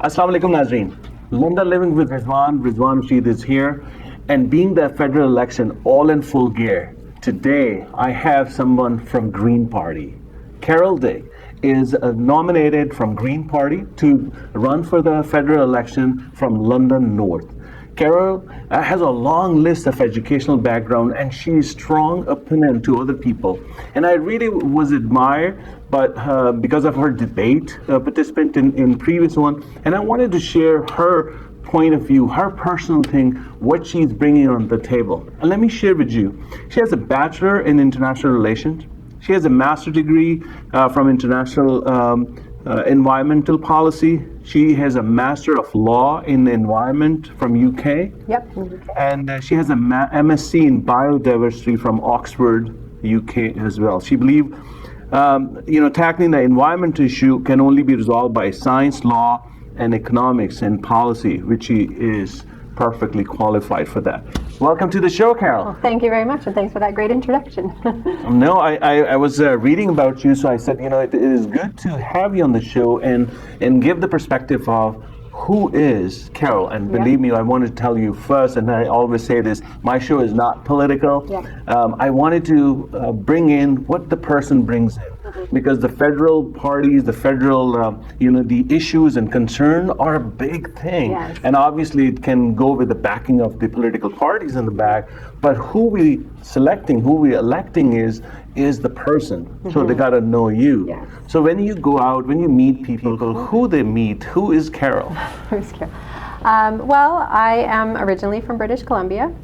Assalamu alaikum, Nazreen. London Living with Rizwan Rashid is here, and being the federal election all in full gear, today I have someone from Green Party. Carol Dyck is nominated from Green Party to run for the federal election from London North. Carol has a long list of educational background, and she's strong opponent to other people. And I really was admired, but because of her debate participant in previous one, and I wanted to share her point of view, her personal thing, what she's bringing on the table. And let me share with you. She has a bachelor in international relations. She has a master's degree from international environmental policy. She has a Master of Law in Environment from UK. Yep. And she has a MSc in Biodiversity from Oxford, UK as well. She believes, tackling the environment issue can only be resolved by science, law, and economics and policy, which she is perfectly qualified for that. Welcome to the show, Carol. Well, thank you very much, and thanks for that great introduction. No, I was reading about you, so I said, it is good to have you on the show and give the perspective of who is Carol. And believe me, I wanted to tell you first, and I always say this, my show is not political. I wanted to bring in what the person brings in. Because the federal parties, the federal, the issues and concern are a big thing. Yes. And obviously it can go with the backing of the political parties in the back, but who we electing is the person. So they got to know you. Yes. So when you go out, when you meet people, who they meet, who is Carol? Who's Carol? Well, I am originally from British Columbia.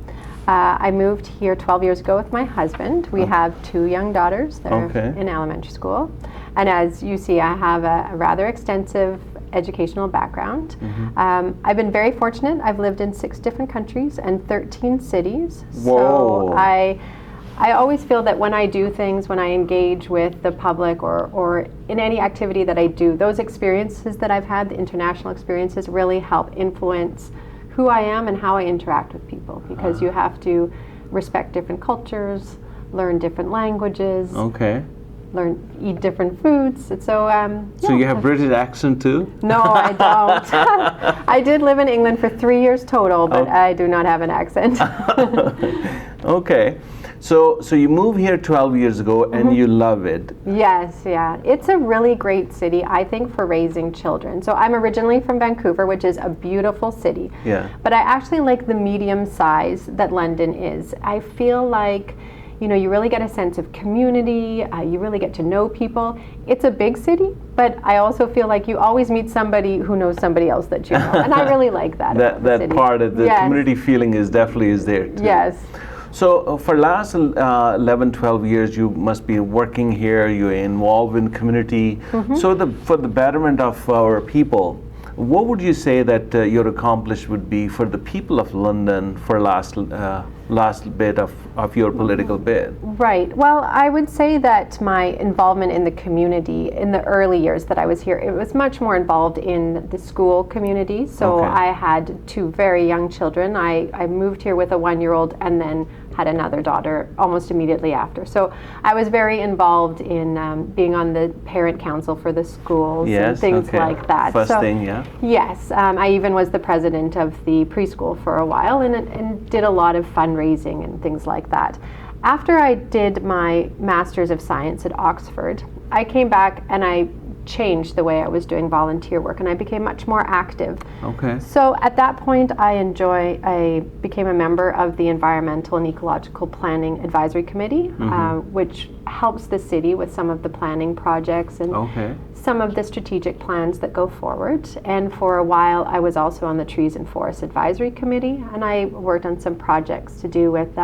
I moved here 12 years ago with my husband. We have 2 young daughters that are in elementary school. And as you see, I have a rather extensive educational background. I've been very fortunate. I've lived in 6 different countries and 13 cities. Whoa. So I always feel that when I do things, when I engage with the public or in any activity that I do, those experiences that I've had, the international experiences, really help influence who I am and how I interact with people, because you have to respect different cultures, learn different languages, eat different foods. And so, So you have British accent too? No, I don't. I did live in England for 3 years total, but I do not have an accent. Okay. So you moved here 12 years ago and you love it. Yes, yeah. It's a really great city, I think, for raising children. So I'm originally from Vancouver, which is a beautiful city. Yeah. But I actually like the medium size that London is. I feel like, you really get a sense of community, you really get to know people. It's a big city, but I also feel like you always meet somebody who knows somebody else that you know. And I really like that. that part of the community feeling is definitely there too. Yes. So for last 11, 12 years, you must be working here, you're involved in community. So for the betterment of our people, what would you say that your accomplishment would be for the people of London for last bit of your political bid? Right. Well, I would say that my involvement in the community in the early years that I was here, it was much more involved in the school community. So I had 2 very young children. I moved here with a 1-year-old and then had another daughter almost immediately after. So I was very involved in being on the parent council for the schools and things like that. First thing, yeah. Yes. I even was the president of the preschool for a while and did a lot of fundraising and things like that. After I did my Master's of Science at Oxford, I came back and I changed the way I was doing volunteer work, and I became much more active. So at that point, I became a member of the Environmental and Ecological Planning Advisory Committee, which helps the city with some of the planning projects and some of the strategic plans that go forward. And for a while, I was also on the Trees and Forests Advisory Committee, and I worked on some projects to do with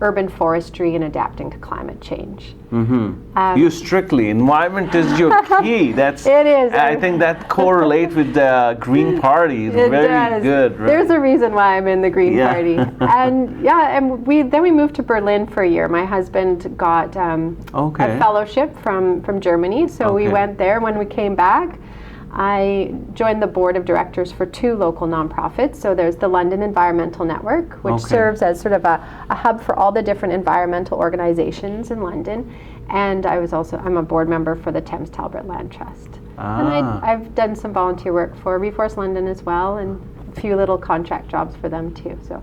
urban forestry and adapting to climate change. You strictly, environment is your key. It is. I think that correlates with the Green Party. It's very good. Right? There's a reason why I'm in the Green Party. And we moved to Berlin for a year. My husband got a fellowship from Germany, so we went there. When we came back, I joined the board of directors for 2 local nonprofits. So there's the London Environmental Network, which serves as sort of a hub for all the different environmental organizations in London. And I'm a board member for the Thames Talbot Land Trust. And I've done some volunteer work for Reforest London as well, and a few little contract jobs for them too. So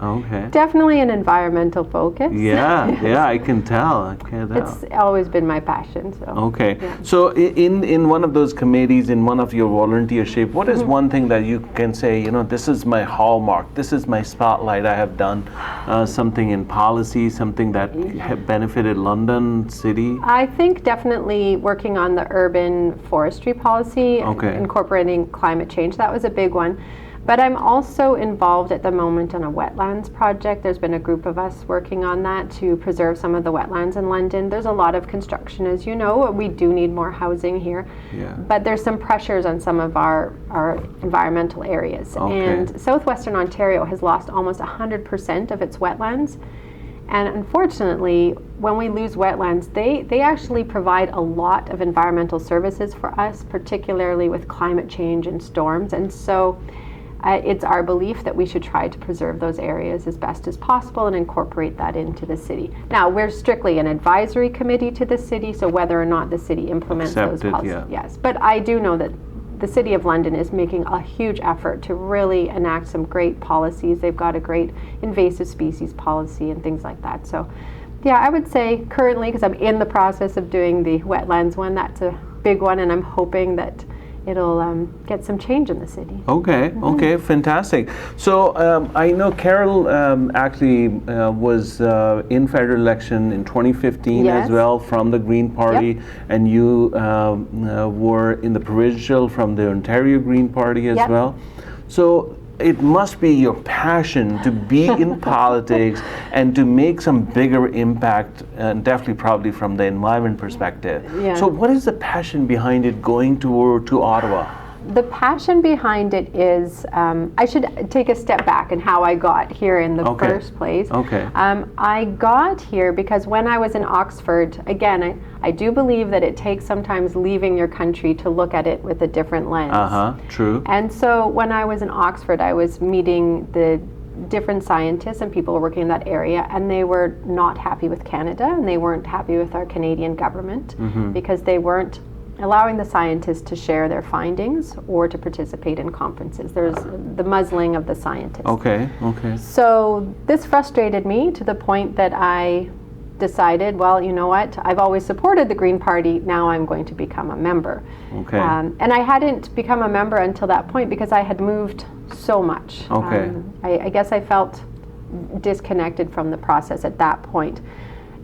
definitely an environmental focus. Yeah, I can tell. It's always been my passion. So. Okay. Yeah. So in one of those committees, in one of your volunteership, what is one thing that you can say, this is my hallmark, this is my spotlight, I have done something in policy, something that have benefited London City? I think definitely working on the urban forestry policy, incorporating climate change, that was a big one. But I'm also involved at the moment in a wetlands project. There's been a group of us working on that to preserve some of the wetlands in London. There's a lot of construction, as you know. We do need more housing here. Yeah. But there's some pressures on some of our environmental areas. And southwestern Ontario has lost almost 100% of its wetlands. And unfortunately, when we lose wetlands, they actually provide a lot of environmental services for us, particularly with climate change and storms. And so it's our belief that we should try to preserve those areas as best as possible and incorporate that into the city. Now, we're strictly an advisory committee to the city, so whether or not the city implements those policies, yes. But I do know that the City of London is making a huge effort to really enact some great policies. They've got a great invasive species policy and things like that. So, yeah, I would say currently, because I'm in the process of doing the wetlands one, that's a big one, and I'm hoping that it'll get some change in the city. Okay, fantastic. So I know Carol actually was in federal election in 2015 as well from the Green Party, and you were in the provincial from the Ontario Green Party as well. So it must be your passion to be in politics and to make some bigger impact, and definitely probably from the environment perspective. So what is the passion behind it going to Ottawa? The passion behind it is, I should take a step back in how I got here in the first place. I got here because when I was in Oxford, again, I do believe that it takes sometimes leaving your country to look at it with a different lens. True. And so when I was in Oxford, I was meeting the different scientists and people working in that area, and they were not happy with Canada, and they weren't happy with our Canadian government because they weren't allowing the scientists to share their findings or to participate in conferences. There's the muzzling of the scientists. So this frustrated me to the point that I decided, well, you know what, I've always supported the Green Party, now I'm going to become a member. And I hadn't become a member until that point because I had moved so much. I guess I felt disconnected from the process at that point.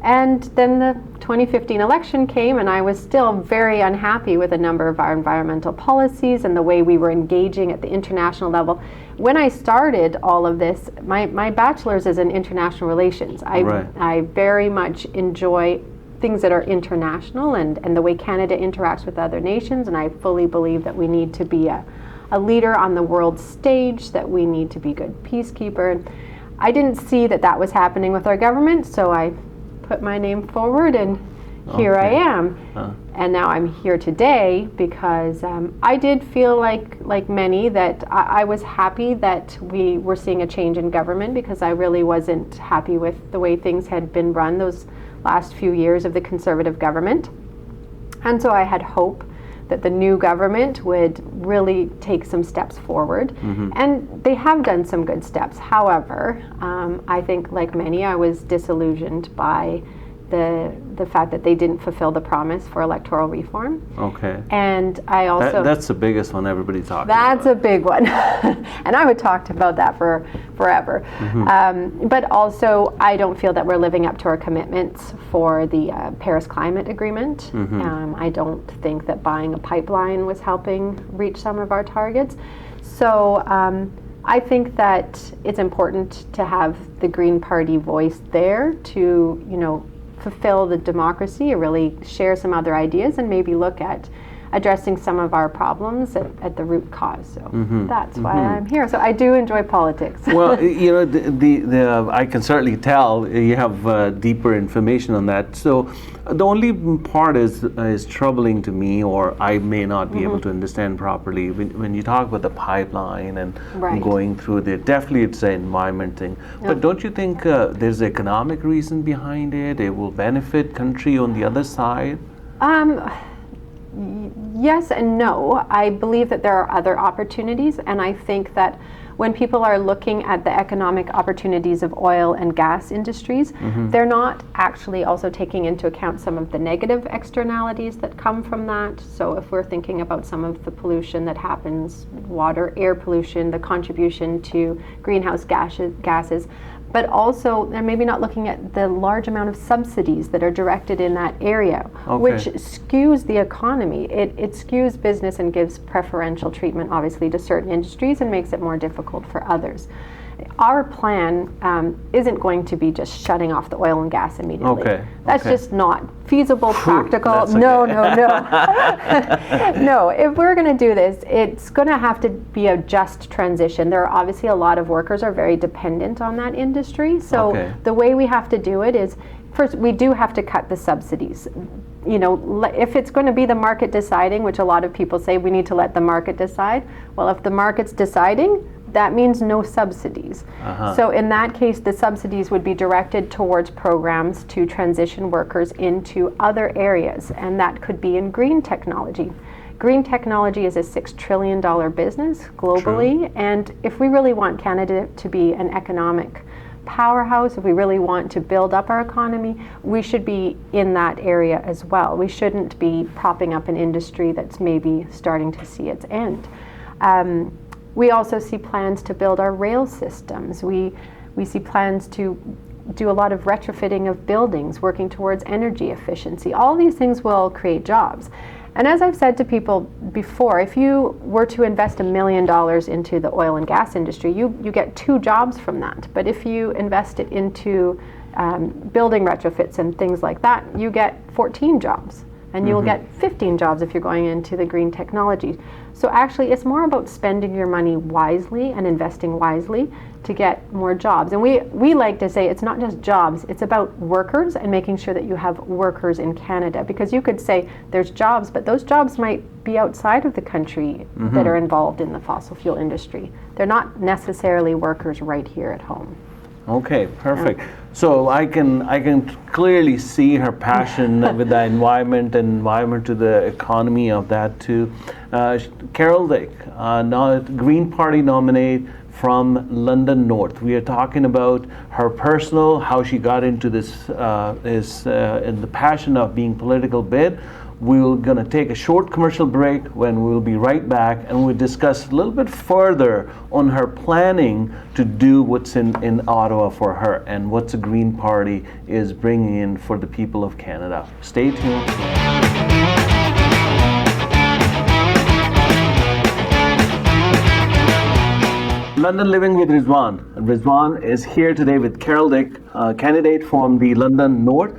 And then the 2015 election came, and I was still very unhappy with a number of our environmental policies and the way we were engaging at the international level. When I started all of this, my bachelor's is in international relations. I very much enjoy things that are international and the way Canada interacts with other nations, and I fully believe that we need to be a leader on the world stage, that we need to be good peacekeeper. And I didn't see that was happening with our government, so I put my name forward, and here I am. And now I'm here today because I did feel like many that I was happy that we were seeing a change in government, because I really wasn't happy with the way things had been run those last few years of the Conservative government. And so I had hope that the new government would really take some steps forward. And they have done some good steps. However, I think like many, I was disillusioned by the fact that they didn't fulfill the promise for electoral reform. And I also... That's the biggest one everybody's talking about. That's a big one. And I would talk about that for forever. But also, I don't feel that we're living up to our commitments for the Paris Climate Agreement. I don't think that buying a pipeline was helping reach some of our targets. So I think that it's important to have the Green Party voice there to, fulfill the democracy, or really share some other ideas, and maybe look at addressing some of our problems at the root cause. So that's why I'm here. So I do enjoy politics. Well, I can certainly tell you have deeper information on that. So the only part is troubling to me, or I may not be able to understand properly, when you talk about the pipeline and going through there. Definitely it's an environment thing. But don't you think there's economic reason behind it? It will benefit country on the other side? Yes and no. I believe that there are other opportunities, and I think that when people are looking at the economic opportunities of oil and gas industries, they're not actually also taking into account some of the negative externalities that come from that. So if we're thinking about some of the pollution that happens, water, air pollution, the contribution to greenhouse gases, but also they're maybe not looking at the large amount of subsidies that are directed in that area, which skews the economy. It skews business and gives preferential treatment, obviously, to certain industries and makes it more difficult for others. Our plan isn't going to be just shutting off the oil and gas immediately. That's just not feasible, practical. No. No, if we're going to do this, it's going to have to be a just transition. There are obviously a lot of workers are very dependent on that industry. So the way we have to do it is, first, we do have to cut the subsidies. You know, if it's going to be the market deciding, which a lot of people say we need to let the market decide, well, if the market's deciding, that means no subsidies. So in that case, the subsidies would be directed towards programs to transition workers into other areas, and that could be in green technology. Green technology is a $6 trillion business globally, and if we really want Canada to be an economic powerhouse, if we really want to build up our economy, we should be in that area as well. We shouldn't be propping up an industry that's maybe starting to see its end. We also see plans to build our rail systems. We see plans to do a lot of retrofitting of buildings, working towards energy efficiency. All these things will create jobs. And as I've said to people before, if you were to invest $1 million into the oil and gas industry, you get 2 jobs from that. But if you invest it into building retrofits and things like that, you get 14 jobs. And you'll get 15 jobs if you're going into the green technology. So actually, it's more about spending your money wisely and investing wisely to get more jobs. And we like to say it's not just jobs, it's about workers and making sure that you have workers in Canada. Because you could say there's jobs, but those jobs might be outside of the country that are involved in the fossil fuel industry. They're not necessarily workers right here at home. Okay, perfect. So I can clearly see her passion with the environment to the economy of that too. Carol Dyck, Green Party nominee from London North. We are talking about her personal, how she got into this, in the passion of being political bid. We're going to take a short commercial break when we'll be right back, and we'll discuss a little bit further on her planning to do what's in Ottawa for her and what the Green Party is bringing in for the people of Canada. Stay tuned. London Living with Rizwan. Rizwan is here today with Carol Dyck, candidate from the London North.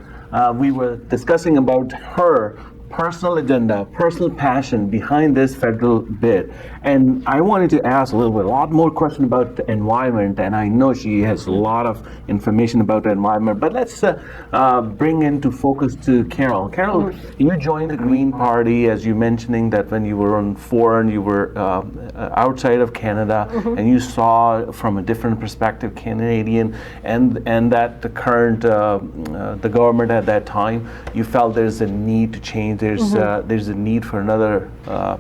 We were discussing about her personal agenda, personal passion behind this federal bid. And I wanted to ask a lot more question about the environment, and I know she has a lot of information about the environment, but let's bring into focus to Carol. Carol, you joined the Green Party, as you mentioning that when you were on foreign, you were outside of Canada, and you saw from a different perspective Canadian, and that the current, the government at that time, you felt there's a need to change. There's a need for another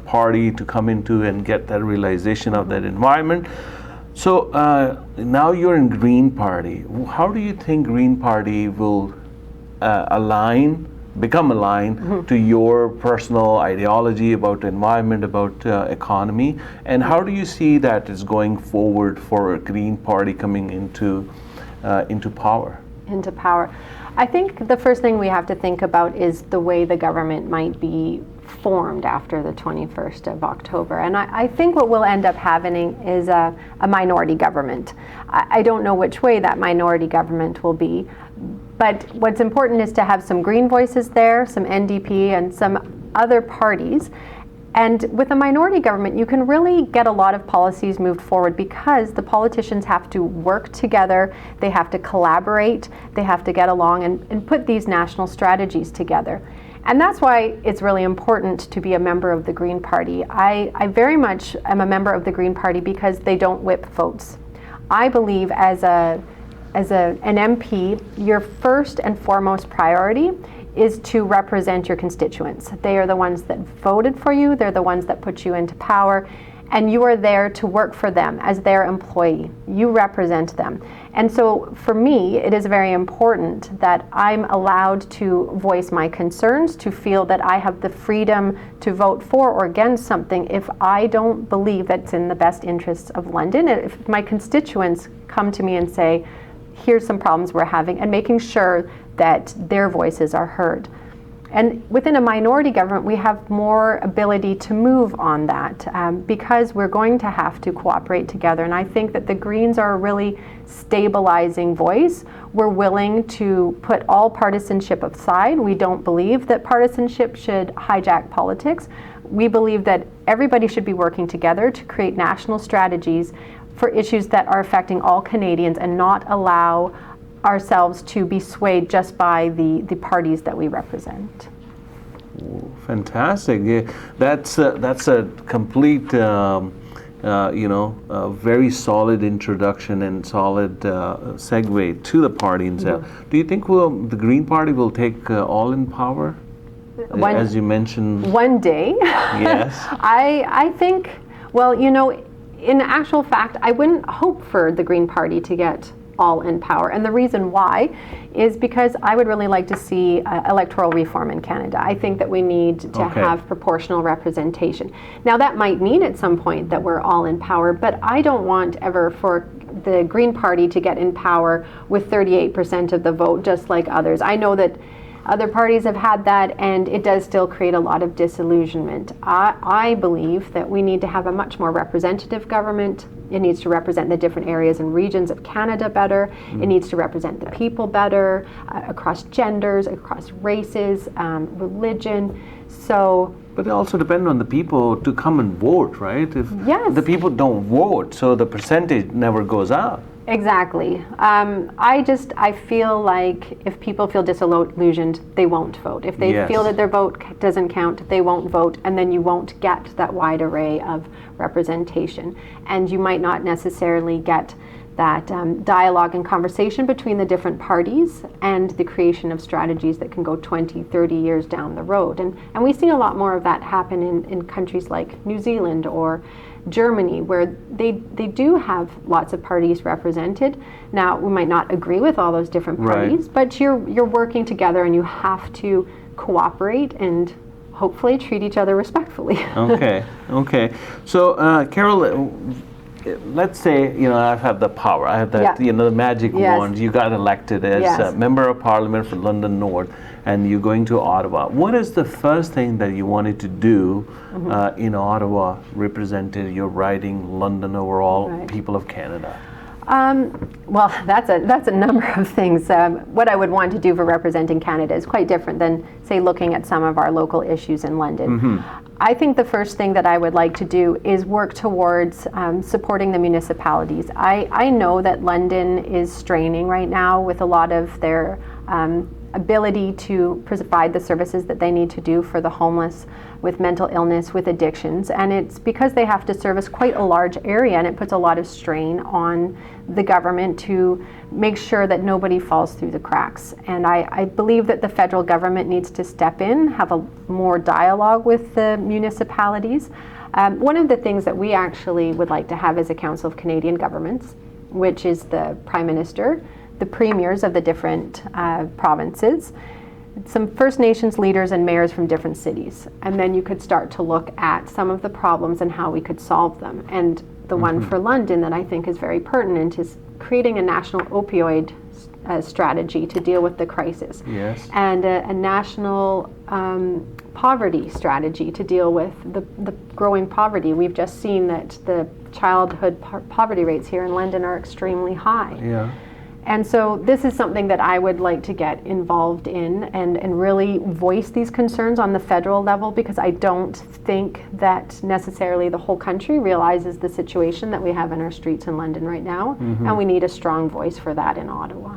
party to come into and get that realization of that environment. So now you're in Green Party. How do you think Green Party will become aligned to your personal ideology about environment, about economy, and how do you see that is going forward for a Green Party coming into power? Into power. I think the first thing we have to think about is the way the government might be formed after the 21st of October. And I think what we'll end up having is a minority government. I don't know which way that minority government will be, but what's important is to have some Green voices there, some NDP and some other parties. And with a minority government, you can really get a lot of policies moved forward because the politicians have to work together, they have to collaborate, they have to get along and put these national strategies together. And that's why it's really important to be a member of the Green Party. I very much am a member of the Green Party because they don't whip votes. I believe as an MP, your first and foremost priority is to represent your constituents. They are the ones that voted for you, they're the ones that put you into power, and you are there to work for them as their employee. You represent them. And so for me, it is very important that I'm allowed to voice my concerns, to feel that I have the freedom to vote for or against something if I don't believe that's in the best interests of London. If my constituents come to me and say, here's some problems we're having, and making sure that their voices are heard. And within a minority government, we have more ability to move on that because we're going to have to cooperate together. And I think that the Greens are a really stabilizing voice. We're willing to put all partisanship aside. We don't believe that partisanship should hijack politics. We believe that everybody should be working together to create national strategies for issues that are affecting all Canadians and not allow ourselves to be swayed just by the parties that we represent. Fantastic. Yeah, that's a complete, very solid introduction and solid segue to the party itself. Do you think the Green Party will take all in power, as you mentioned? One day. Yes. I think, well, in actual fact, I wouldn't hope for the Green Party to get all in power. And the reason why is because I would really like to see electoral reform in Canada. I think that we need to have proportional representation. Now, that might mean at some point that we're all in power, but I don't want ever for the Green Party to get in power with 38% of the vote, just like others. I know that other parties have had that, and it does still create a lot of disillusionment. I believe that we need to have a much more representative government. It needs to represent the different areas and regions of Canada better. It needs to represent the people better, across genders, across races, religion. So. But it also depends on the people to come and vote, right? If the people don't vote, so the percentage never goes up. Exactly. I feel like if people feel disillusioned, they won't vote. If they feel that their vote doesn't count, they won't vote, and then you won't get that wide array of representation. And you might not necessarily get that dialogue and conversation between the different parties and the creation of strategies that can go 20, 30 years down the road. And we see a lot more of that happen in countries like New Zealand or Germany, where they do have lots of parties represented. Now, we might not agree with all those different parties, but you're working together and you have to cooperate and hopefully treat each other respectfully. Okay. So, Carol, let's say, I have the power. I have that, the magic wand. You got elected as a member of parliament for London North, and you're going to Ottawa. What is the first thing that you wanted to do in Ottawa, representing your riding, London overall, people of Canada? Well, that's a number of things. What I would want to do for representing Canada is quite different than, say, looking at some of our local issues in London. I think the first thing that I would like to do is work towards supporting the municipalities. I know that London is straining right now with a lot of their ability to provide the services that they need to do for the homeless, with mental illness, with addictions. And it's because they have to service quite a large area, and it puts a lot of strain on the government to make sure that nobody falls through the cracks. And I believe that the federal government needs to step in, have a more dialogue with the municipalities. One of the things that we actually would like to have is a Council of Canadian Governments, which is the Prime Minister, the premiers of the different provinces, some First Nations leaders and mayors from different cities. And then you could start to look at some of the problems and how we could solve them. And the one for London that I think is very pertinent is creating a national opioid strategy to deal with the crisis. And a national poverty strategy to deal with the growing poverty. We've just seen that the childhood poverty rates here in London are extremely high. And so this is something that I would like to get involved in and really voice these concerns on the federal level, because I don't think that necessarily the whole country realizes the situation that we have in our streets in London right now, and we need a strong voice for that in Ottawa.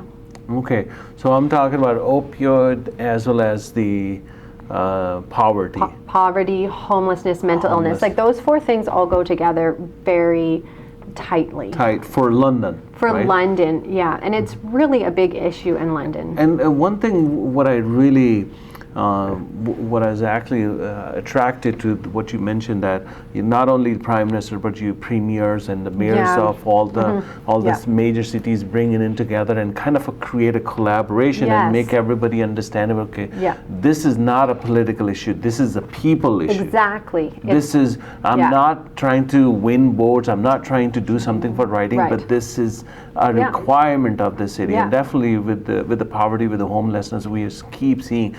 Okay, so I'm talking about opioid as well as the poverty. Poverty, homelessness, mental illness. Like those four things all go together very tightly. Tight for London. For right? London, yeah, and it's really a big issue in London. And one thing, what I really, what I was actually attracted to what you mentioned, that you not only the prime minister but you premiers and the mayors Yeah. of all the Yeah. major cities bringing in together and kind of create a collaboration and Yes. make everybody understand. Okay, Yeah. this is not a political issue. This is a people issue. Exactly. This is, I'm yeah. not trying to win votes, I'm not trying to do something for writing, Right. but this is a Yeah. requirement of the city. Yeah. And definitely with the poverty, with the homelessness, we just keep seeing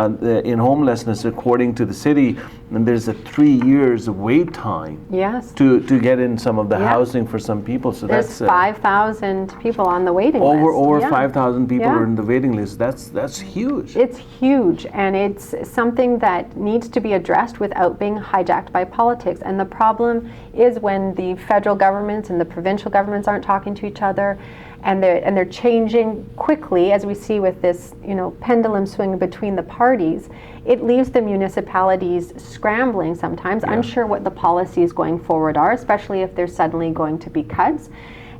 in homelessness, according to the city, and there's a 3 years wait time Yes. to get in some of the Yeah. housing for some people. So There's that's 5,000 people on the waiting list. over Yeah. 5,000 people Yeah. are in the waiting list. That's huge. It's huge, and it's something that needs to be addressed without being hijacked by politics. And the problem is when the federal governments and the provincial governments aren't talking to each other, and they're changing quickly, as we see with this, pendulum swing between the parties. It leaves the municipalities scrambling sometimes, unsure what the policies going forward are, especially if there's suddenly going to be cuts.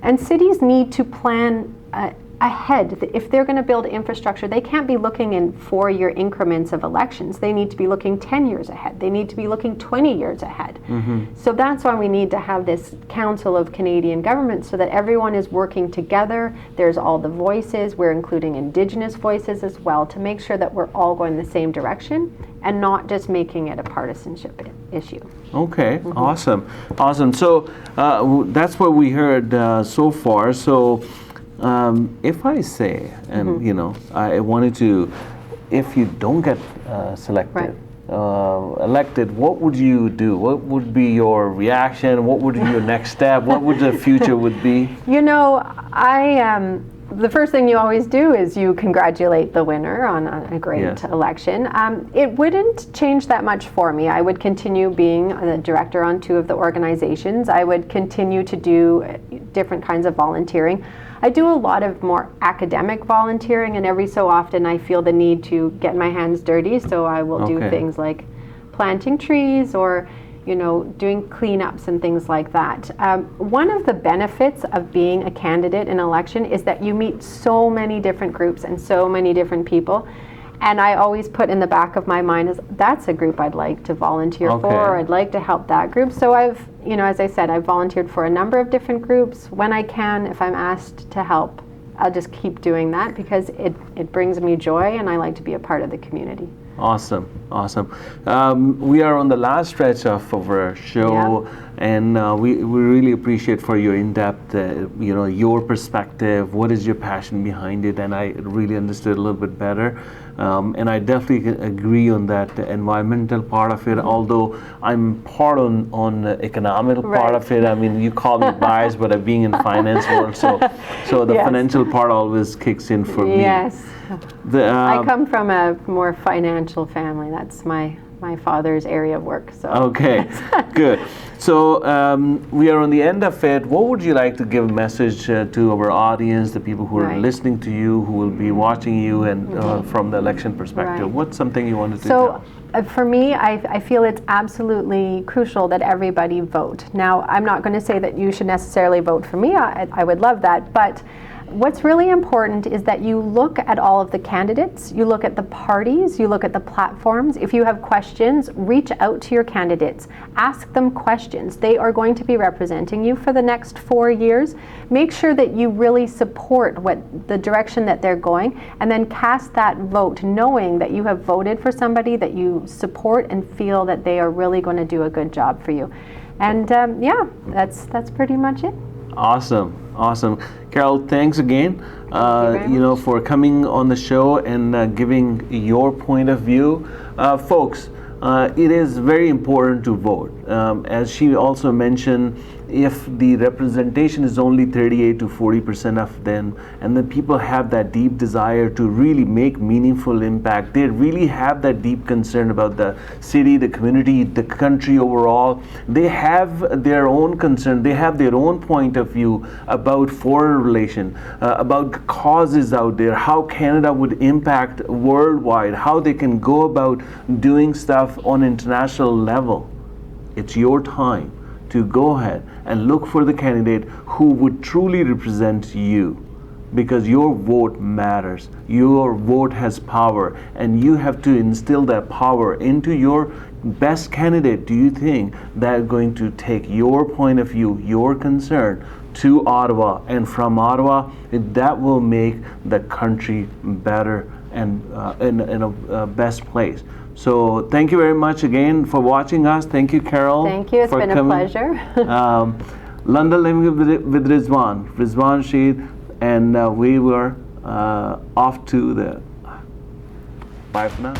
And cities need to plan ahead. If they're going to build infrastructure, they can't be looking in 4-year increments of elections. They need to be looking 10 years ahead. They need to be looking 20 years ahead. So that's why we need to have this Council of Canadian Governments, so that everyone is working together. There's all the voices. We're including Indigenous voices as well, to make sure that we're all going the same direction and not just making it a partisanship issue. Okay, awesome. So that's what we heard so far. So if I say, and I wanted to, if you don't get selected, elected, what would you do? What would be your reaction? What would be your next step? What would the future would be? The first thing you always do is you congratulate the winner on a great election. It wouldn't change that much for me. I would continue being the director on 2 of the organizations. I would continue to do different kinds of volunteering. I do a lot of more academic volunteering, and every so often I feel the need to get my hands dirty, so I will do things like planting trees or doing cleanups and things like that. One of the benefits of being a candidate in an election is that you meet so many different groups and so many different people. And I always put in the back of my mind is that's a group I'd like to volunteer for, or I'd like to help that group. So I've, as I said, I've volunteered for a number of different groups. When I can, if I'm asked to help, I'll just keep doing that because it brings me joy and I like to be a part of the community. Awesome. We are on the last stretch of our show, and we really appreciate for your in-depth, your perspective. What is your passion behind it? And I really understood a little bit better. And I definitely agree on that environmental part of it. Although I'm part on the economic part of it. I mean, you call me biased, but I'm being in finance world, so the financial part always kicks in for me. Yes. I come from a more financial family. That's my father's area of work. So. Okay, good. So we are on the end of it. What would you like to give a message to our audience, the people who are listening to you, who will be watching you, and from the election perspective? What's something you wanted to tell? For me, I feel it's absolutely crucial that everybody vote. Now, I'm not going to say that you should necessarily vote for me. I would love that, but what's really important is that you look at all of the candidates, you look at the parties, you look at the platforms. If you have questions, reach out to your candidates. Ask them questions. They are going to be representing you for the next 4 years. Make sure that you really support the direction that they're going, and then cast that vote knowing that you have voted for somebody that you support and feel that they are really going to do a good job for you. And that's pretty much it. Awesome. Carol, thanks again, for coming on the show and giving your point of view. Folks, it is very important to vote. As she also mentioned, if the representation is only 38 to 40% of them, and then people have that deep desire to really make meaningful impact, they really have that deep concern about the city, the community, the country overall. They have their own concern, they have their own point of view about foreign relation, about causes out there, how Canada would impact worldwide, how they can go about doing stuff on international level. It's your time to go ahead and look for the candidate who would truly represent you, because your vote matters. Your vote has power, and you have to instill that power into your best candidate. Do you think they're going to take your point of view, your concern to Ottawa, and from Ottawa, that will make the country better and in a best place? So thank you very much again for watching us. Thank you, Carol. Thank you. It's been a pleasure. London Living with Rizwan Rashid, and we were off to the. Bye for now.